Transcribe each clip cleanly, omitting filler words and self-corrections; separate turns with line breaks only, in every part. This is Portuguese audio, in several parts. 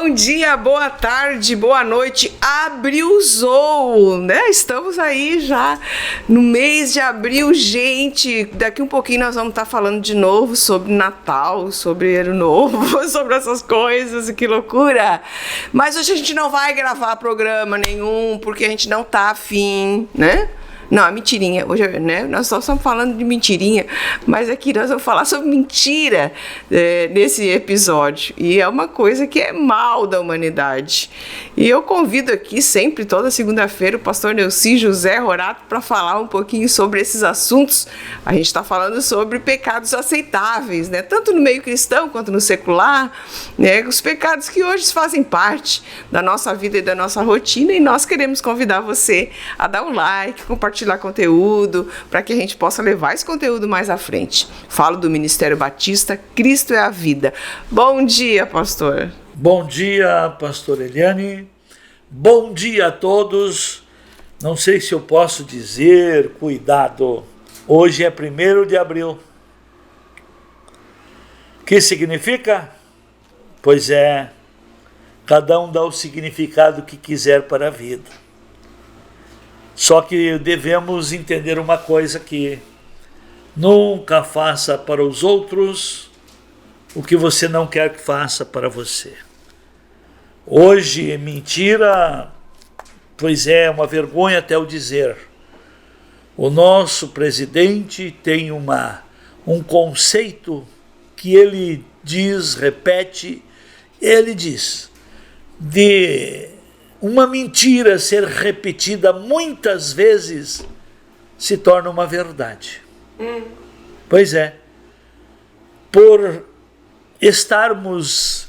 Bom dia, boa tarde, boa noite. Abrilzou, né? Estamos aí já no mês de abril, gente. Daqui um pouquinho nós vamos estar falando de novo sobre Natal, sobre Ano Novo, sobre essas coisas, que loucura. Mas hoje a gente não vai gravar programa nenhum, porque a gente não tá afim, né? Não, é mentirinha. Hoje, né, nós só estamos falando de mentirinha, mas aqui nós vamos falar sobre mentira nesse episódio. E é uma coisa que é mal da humanidade. E eu convido aqui sempre, toda segunda-feira, o pastor Neuci José Rorato para falar um pouquinho sobre esses assuntos. A gente está falando sobre pecados aceitáveis, né? Tanto no meio cristão quanto no secular, né? Os pecados que hoje fazem parte da nossa vida e da nossa rotina, e nós queremos convidar você a dar um like, compartilhar conteúdo, para que a gente possa levar esse conteúdo mais à frente. Falo do Ministério Batista, Cristo é a Vida. Bom dia, pastor.
Bom dia, pastor Eliane. Bom dia a todos. Não sei se eu posso dizer, cuidado, hoje é 1º de abril. O que significa? Pois é, cada um dá o significado que quiser para a vida. Só que devemos entender uma coisa aqui: nunca faça para os outros o que você não quer que faça para você. Hoje, mentira, pois é uma vergonha até o dizer. O nosso presidente tem um conceito que ele diz, repete, ele diz, de uma mentira ser repetida muitas vezes se torna uma verdade. Pois é, por estarmos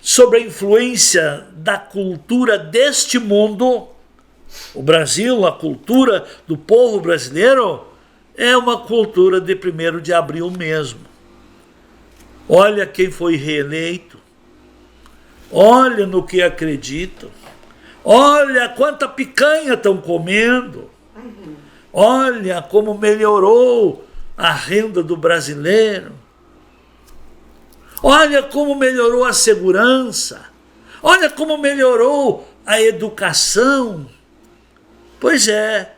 sob a influência da cultura deste mundo, o Brasil, a cultura do povo brasileiro, é uma cultura de 1º de abril mesmo. Olha quem foi reeleito, olha no que acreditam, olha quanta picanha estão comendo, olha como melhorou a renda do brasileiro, olha como melhorou a segurança, olha como melhorou a educação. Pois é,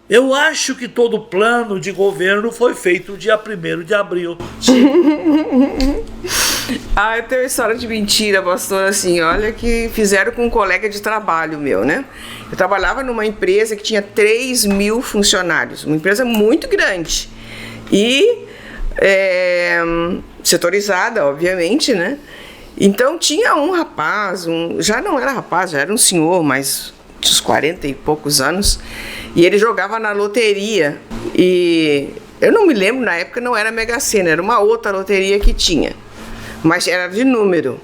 eu acho que todo o plano de governo foi feito dia 1º de abril.
Eu tenho uma história de mentira, pastor, assim, olha que fizeram com um colega de trabalho meu, né? Eu trabalhava numa empresa que tinha 3.000 funcionários, uma empresa muito grande e setorizada, obviamente, né? Então tinha um rapaz, já não era rapaz, já era um senhor, mas uns 40 e poucos anos, e ele jogava na loteria, e eu não me lembro, na época não era Mega Sena, era uma outra loteria que tinha, mas era de número.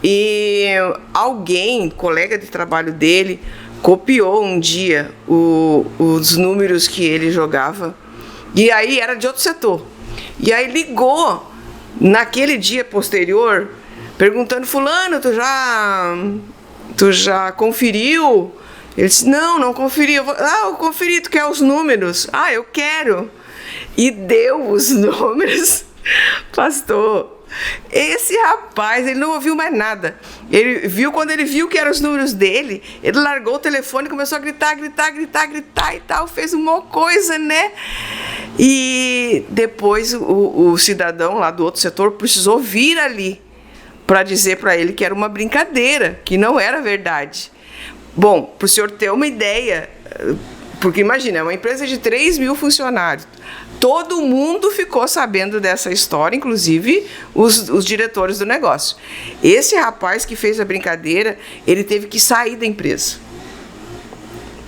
E alguém, colega de trabalho dele, copiou um dia os números que ele jogava, e aí era de outro setor. E aí ligou naquele dia posterior, perguntando: fulano, tu já conferiu? Ele disse: não conferi. Eu conferi, tu quer os números? Eu quero. E deu os números. Pastor, esse rapaz, ele não ouviu mais nada. Quando ele viu que eram os números dele, ele largou o telefone e começou a gritar e tal, fez uma coisa, né? E depois o cidadão lá do outro setor precisou vir ali para dizer para ele que era uma brincadeira, que não era verdade. Bom, para o senhor ter uma ideia, porque imagina, é uma empresa de 3.000 funcionários, todo mundo ficou sabendo dessa história, inclusive os diretores do negócio. Esse rapaz que fez a brincadeira, ele teve que sair da empresa,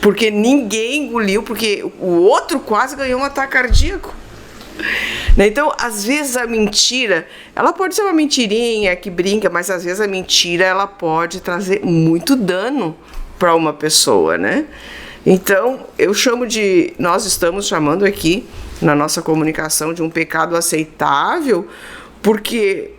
porque ninguém engoliu, porque o outro quase ganhou um ataque cardíaco. Então, às vezes a mentira, ela pode ser uma mentirinha que brinca, mas às vezes a mentira, ela pode trazer muito dano para uma pessoa, né? Então, nós estamos chamando aqui na nossa comunicação de um pecado aceitável, porque,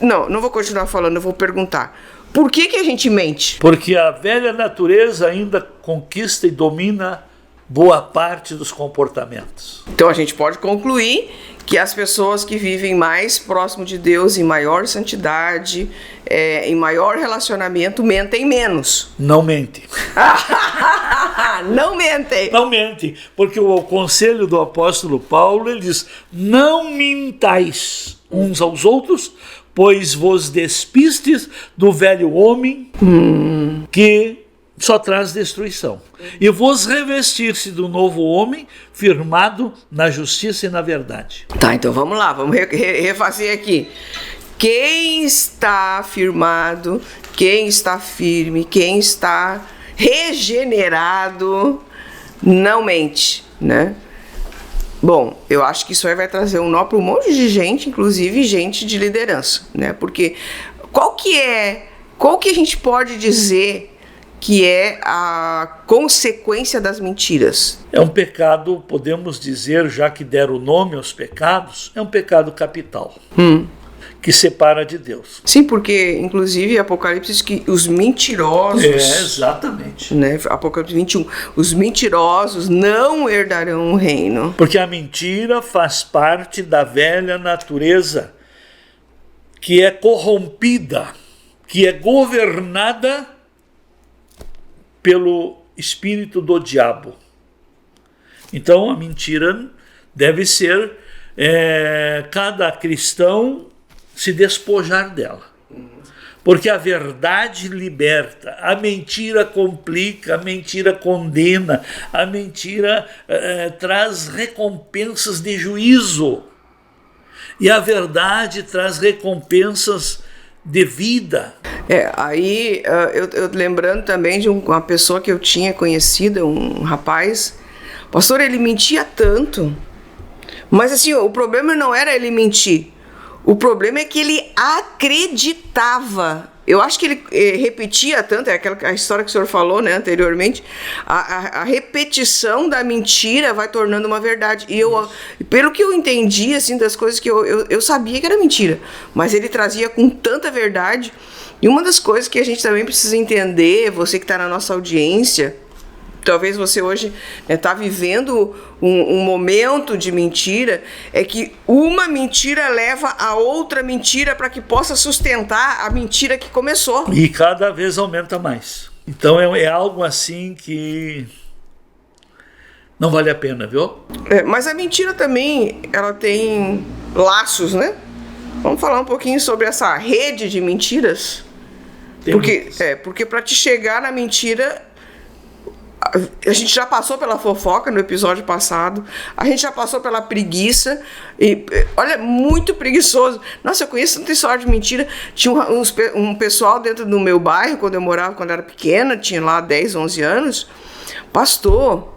não vou continuar falando, eu vou perguntar: por que a gente mente?
Porque a velha natureza ainda conquista e domina boa parte dos comportamentos.
Então a gente pode concluir que as pessoas que vivem mais próximo de Deus, em maior santidade, em maior relacionamento, mentem menos.
Não mentem.
Não mentem.
Não mentem, porque o conselho do apóstolo Paulo, ele diz: não mintais uns aos outros, pois vos despistes do velho homem que só traz destruição. E vos revestir-se do novo homem, firmado na justiça e na verdade.
Tá, então vamos lá, vamos refazer aqui. Quem está firmado, quem está firme, quem está regenerado, não mente, né? Bom, eu acho que isso aí vai trazer um nó para um monte de gente, inclusive gente de liderança, né? Porque qual que a gente pode dizer que é a consequência das mentiras?
É um pecado, podemos dizer, já que deram o nome aos pecados, é um pecado capital, que separa de Deus.
Sim, porque inclusive Apocalipse diz que os mentirosos...
exatamente.
Né, Apocalipse 21, os mentirosos não herdarão o reino.
Porque a mentira faz parte da velha natureza, que é corrompida, que é governada pelo espírito do diabo. Então a mentira deve ser cada cristão se despojar dela. Porque a verdade liberta, a mentira complica, a mentira condena, a mentira traz recompensas de juízo. E a verdade traz recompensas de vida.
Aí eu lembrando também de uma pessoa que eu tinha conhecido, um rapaz, pastor, ele mentia tanto, mas assim, o problema não era ele mentir, o problema é que ele acreditava. Eu acho que ele repetia tanto, a história que o senhor falou, né, anteriormente, a repetição da mentira vai tornando uma verdade. E pelo que eu entendi, assim, das coisas que eu sabia que era mentira, mas ele trazia com tanta verdade. E uma das coisas que a gente também precisa entender, você que está na nossa audiência, talvez você hoje está vivendo um momento de mentira, é que uma mentira leva a outra mentira para que possa sustentar a mentira que começou.
E cada vez aumenta mais. Então é algo assim que não vale a pena, viu?
Mas a mentira também, ela tem laços, né? Vamos falar um pouquinho sobre essa rede de mentiras? Porque para te chegar na mentira, a gente já passou pela fofoca no episódio passado, a gente já passou pela preguiça, e olha, muito preguiçoso. Nossa, eu conheço tanta história de mentira. Tinha um pessoal dentro do meu bairro, quando eu era pequena, tinha lá 10, 11 anos, pastor,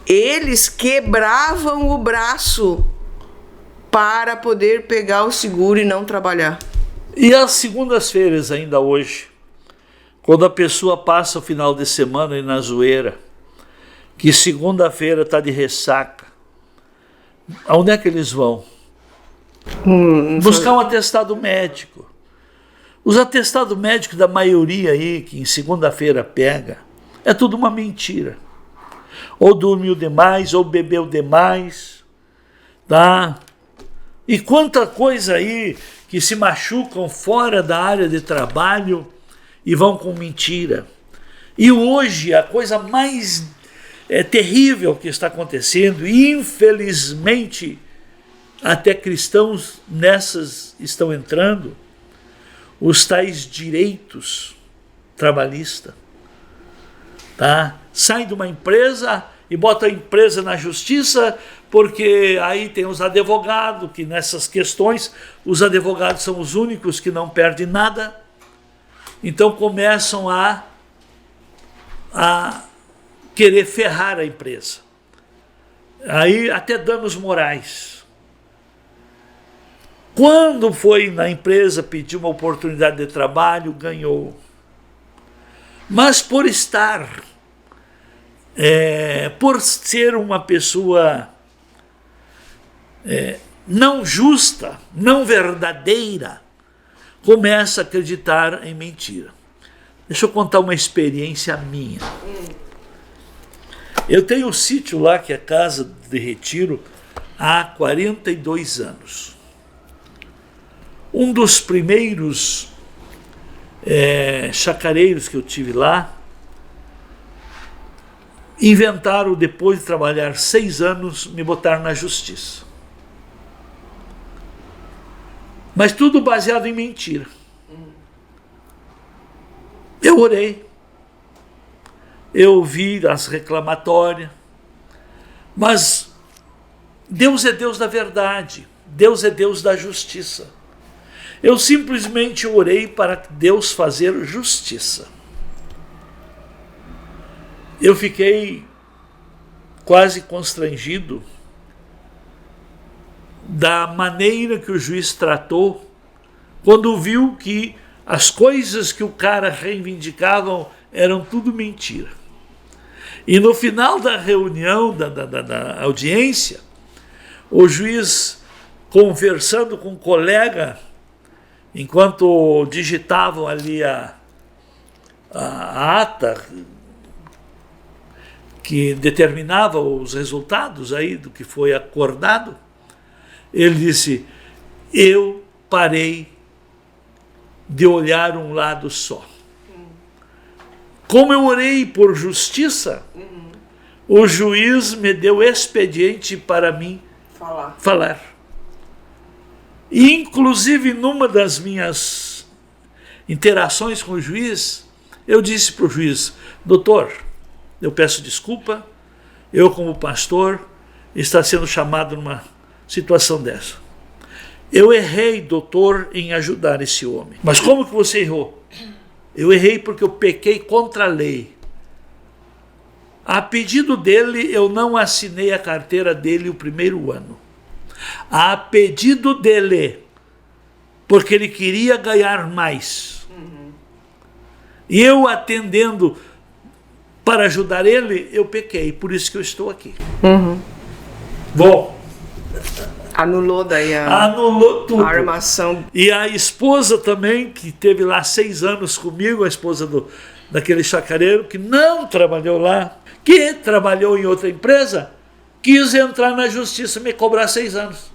eles quebravam o braço para poder pegar o seguro e não trabalhar.
E às segundas-feiras ainda hoje, quando a pessoa passa o final de semana aí na zoeira, que segunda-feira está de ressaca, aonde é que eles vão? Buscar um atestado médico. Os atestados médicos da maioria aí, que em segunda-feira pega, é tudo uma mentira. Ou dormiu demais, ou bebeu demais, tá? E quanta coisa aí que se machucam fora da área de trabalho e vão com mentira. E hoje a coisa mais terrível que está acontecendo, e infelizmente até cristãos nessas estão entrando, os tais direitos trabalhistas. Tá? Sai de uma empresa e bota a empresa na justiça, porque aí tem os advogados, que nessas questões os advogados são os únicos que não perdem nada. Então começam a querer ferrar a empresa. Aí até danos morais. Quando foi na empresa pedir uma oportunidade de trabalho, ganhou. Mas por estar, por ser uma pessoa não justa, não verdadeira, começa a acreditar em mentira. Deixa eu contar uma experiência minha. Eu tenho um sítio lá, que é a Casa de Retiro, há 42 anos. Um dos primeiros chacareiros que eu tive lá, inventaram, depois de trabalhar 6 anos, me botar na justiça. Mas tudo baseado em mentira. Eu orei, eu vi as reclamatórias, mas Deus é Deus da verdade, Deus é Deus da justiça. Eu simplesmente orei para Deus fazer justiça. Eu fiquei quase constrangido da maneira que o juiz tratou, quando viu que as coisas que o cara reivindicavam eram tudo mentira. E no final da reunião, da audiência, o juiz, conversando com um colega, enquanto digitavam ali a ata que determinava os resultados aí do que foi acordado, ele disse: eu parei de olhar um lado só. Como eu orei por justiça, o juiz me deu expediente para mim falar. E, inclusive, numa das minhas interações com o juiz, eu disse para o juiz: doutor, eu peço desculpa, eu como pastor está sendo chamado numa situação dessa. Eu errei, doutor, em ajudar esse homem. Mas como que você errou? Eu errei porque eu pequei contra a lei. A pedido dele, eu não assinei a carteira dele o primeiro ano. A pedido dele, porque ele queria ganhar mais. E eu, atendendo para ajudar ele, eu pequei. Por isso que eu estou aqui. Bom,
anulou daí
anulou tudo.
A armação.
E a esposa também, que teve lá 6 anos comigo, a esposa daquele chacareiro, que não trabalhou lá, que trabalhou em outra empresa, quis entrar na justiça e me cobrar 6 anos.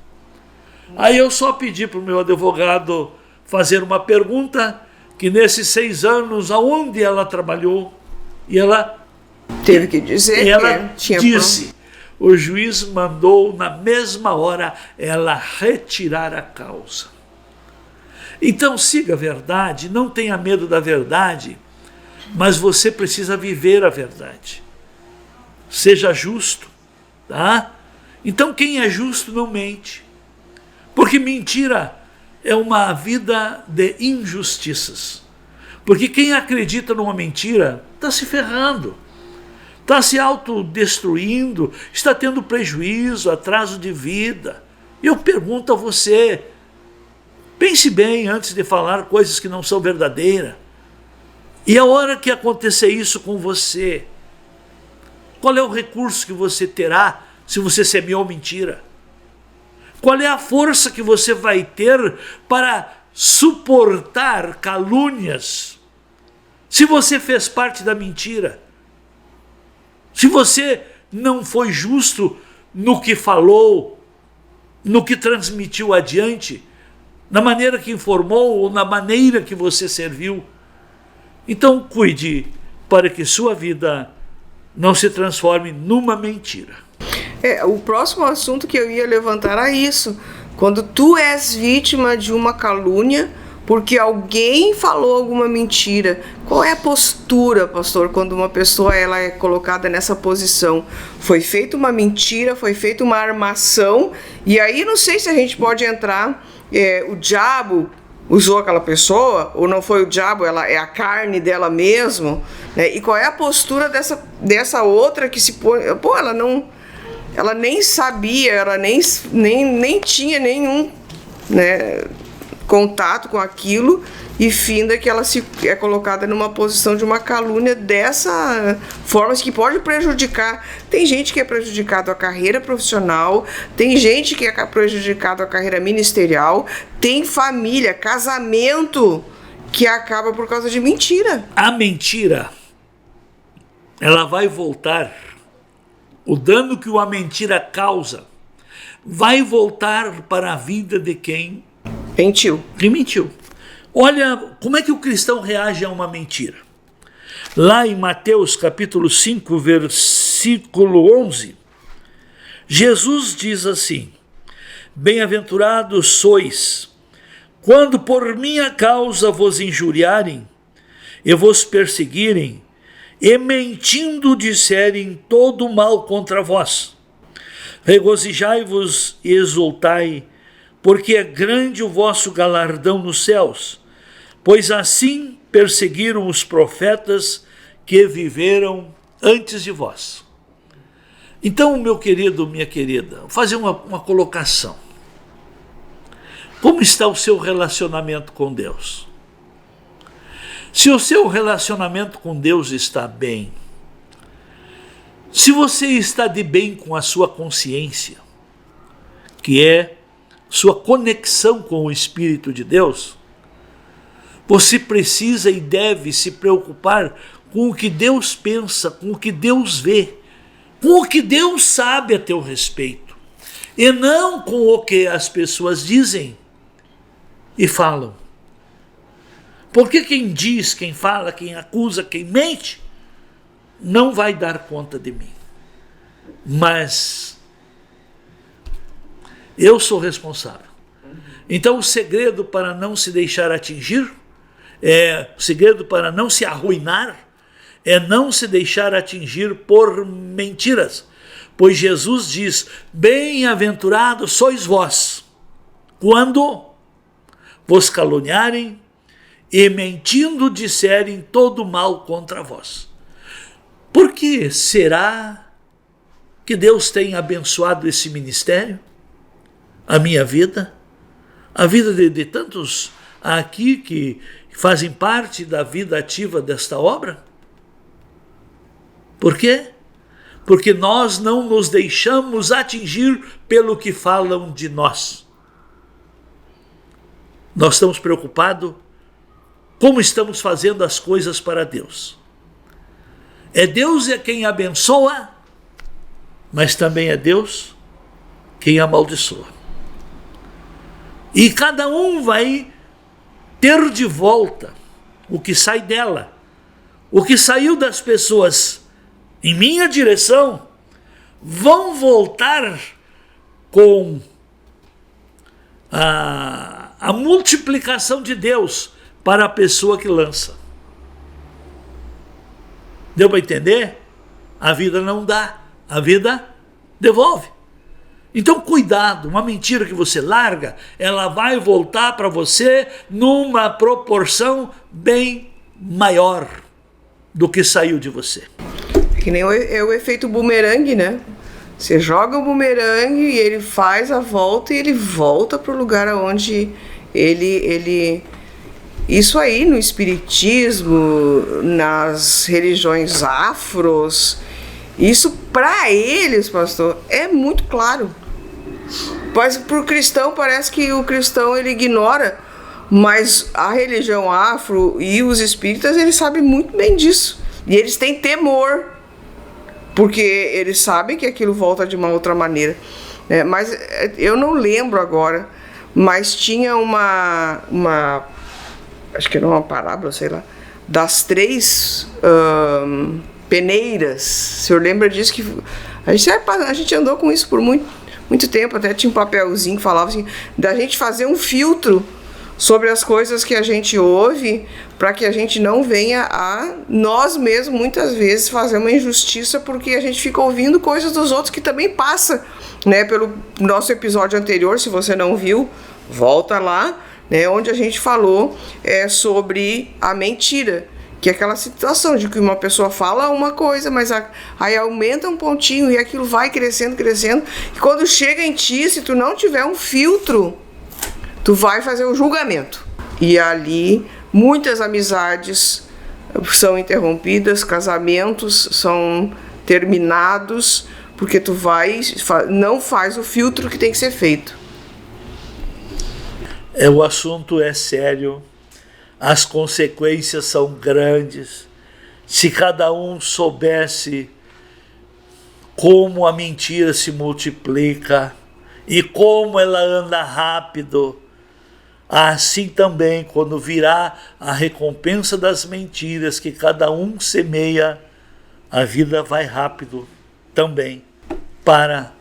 Aí eu só pedi para o meu advogado fazer uma pergunta, que nesses 6 anos, aonde ela trabalhou, e ela
teve que dizer,
e ela disse. O juiz mandou, na mesma hora, ela retirar a causa. Então, siga a verdade, não tenha medo da verdade, mas você precisa viver a verdade. Seja justo, tá? Então, quem é justo não mente. Porque mentira é uma vida de injustiças. Porque quem acredita numa mentira está se ferrando. Está se autodestruindo, está tendo prejuízo, atraso de vida. Eu pergunto a você, pense bem antes de falar coisas que não são verdadeiras. E a hora que acontecer isso com você, qual é o recurso que você terá se você semeou mentira? Qual é a força que você vai ter para suportar calúnias se você fez parte da mentira? Se você não foi justo no que falou, no que transmitiu adiante, na maneira que informou ou na maneira que você serviu, então cuide para que sua vida não se transforme numa mentira.
O próximo assunto que eu ia levantar era isso. Quando tu és vítima de uma calúnia, porque alguém falou alguma mentira, qual é a postura, pastor, quando uma pessoa ela é colocada nessa posição? Foi feita uma mentira, foi feita uma armação, e aí não sei se a gente pode entrar, o diabo usou aquela pessoa, ou não foi o diabo, ela é a carne dela mesmo, né? E qual é a postura dessa outra que se põe, ela nem sabia, ela nem tinha nenhum, né, contato com aquilo, e finda que ela é colocada numa posição de uma calúnia dessa forma que pode prejudicar. Tem gente que é prejudicado a carreira profissional, tem gente que é prejudicado a carreira ministerial, tem família, casamento que acaba por causa de mentira.
A mentira, ela vai voltar o dano que uma mentira causa, vai voltar para a vida de quem
Mentiu.
mentiu. Olha como é que o cristão reage a uma mentira. Lá em Mateus capítulo 5, versículo 11, Jesus diz assim: bem-aventurados sois, quando por minha causa vos injuriarem e vos perseguirem, e mentindo disserem todo mal contra vós. Regozijai-vos e exultai, porque é grande o vosso galardão nos céus, pois assim perseguiram os profetas que viveram antes de vós. Então, meu querido, minha querida, vou fazer uma colocação. Como está o seu relacionamento com Deus? Se o seu relacionamento com Deus está bem, se você está de bem com a sua consciência, que é sua conexão com o Espírito de Deus, você precisa e deve se preocupar com o que Deus pensa, com o que Deus vê, com o que Deus sabe a teu respeito, e não com o que as pessoas dizem e falam. Porque quem diz, quem fala, quem acusa, quem mente, não vai dar conta de mim. Mas eu sou responsável. Então o segredo para não se deixar atingir, o segredo para não se arruinar, é não se deixar atingir por mentiras. Pois Jesus diz: bem-aventurados sois vós, quando vos caluniarem e mentindo disserem todo mal contra vós. Por que será que Deus tem abençoado esse ministério? A minha vida? A vida de tantos aqui que fazem parte da vida ativa desta obra? Por quê? Porque nós não nos deixamos atingir pelo que falam de nós. Nós estamos preocupados como estamos fazendo as coisas para Deus. É Deus quem abençoa, mas também é Deus quem amaldiçoa. E cada um vai ter de volta o que sai dela, o que saiu das pessoas em minha direção, vão voltar com a multiplicação de Deus para a pessoa que lança. Deu para entender? A vida não dá, a vida devolve. Então cuidado, uma mentira que você larga, ela vai voltar para você numa proporção bem maior do que saiu de você.
Que nem o efeito bumerangue, né? Você joga o bumerangue e ele faz a volta e ele volta para o lugar onde ele... Isso aí no espiritismo, nas religiões afros, isso para eles, pastor, é muito claro. Mas para o cristão parece que o cristão ele ignora, mas a religião afro e os espíritas eles sabem muito bem disso. E eles têm temor, porque eles sabem que aquilo volta de uma outra maneira. Mas eu não lembro agora, mas tinha uma acho que era uma parábola, sei lá, das 3 peneiras. O senhor lembra disso? Que a gente andou com isso por muito tempo, até tinha um papelzinho que falava assim, da gente fazer um filtro sobre as coisas que a gente ouve, para que a gente não venha a nós mesmos, muitas vezes, fazer uma injustiça, porque a gente fica ouvindo coisas dos outros que também passa, né? Pelo nosso episódio anterior, se você não viu, volta lá, né, onde a gente falou sobre a mentira, que é aquela situação de que uma pessoa fala uma coisa, mas aí aumenta um pontinho e aquilo vai crescendo, e quando chega em ti, se tu não tiver um filtro, tu vai fazer o julgamento. E ali muitas amizades são interrompidas, casamentos são terminados, porque tu não faz o filtro que tem que ser feito.
O assunto é sério, as consequências são grandes. Se cada um soubesse como a mentira se multiplica e como ela anda rápido. Assim também, quando virá a recompensa das mentiras que cada um semeia, a vida vai rápido também para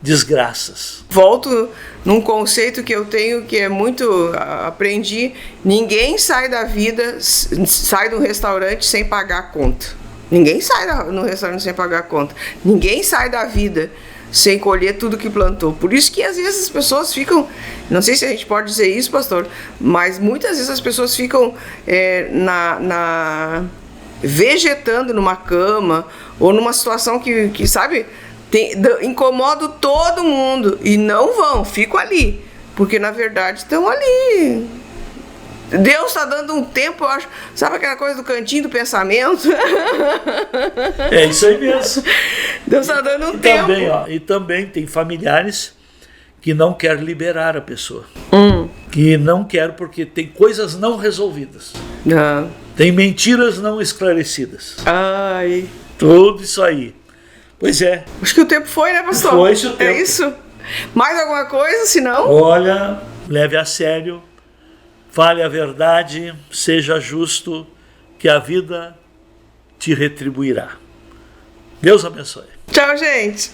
desgraças.
Volto num conceito que eu tenho, que é muito, aprendi: ninguém sai da vida, sai do restaurante sem pagar a conta. Ninguém sai no restaurante sem pagar a conta. Ninguém sai da vida sem colher tudo que plantou. Por isso que às vezes as pessoas ficam, não sei se a gente pode dizer isso, pastor, mas muitas vezes as pessoas ficam vegetando numa cama ou numa situação que sabe, incomoda todo mundo e não vão, ficam ali, porque na verdade estão ali. Deus está dando um tempo, eu acho. Sabe aquela coisa do cantinho do pensamento?
É isso aí mesmo.
Deus está dando um tempo.
Também, e também tem familiares que não querem liberar a pessoa. Que não querem porque tem coisas não resolvidas.
Não.
Tem mentiras não esclarecidas.
Ai.
Tudo isso aí. Pois é.
Acho que o tempo foi, né, pastor?
Foi-se o tempo.
É isso? Mais alguma coisa, senão?
Olha, leve a sério. Fale a verdade, seja justo, que a vida te retribuirá. Deus abençoe.
Tchau, gente.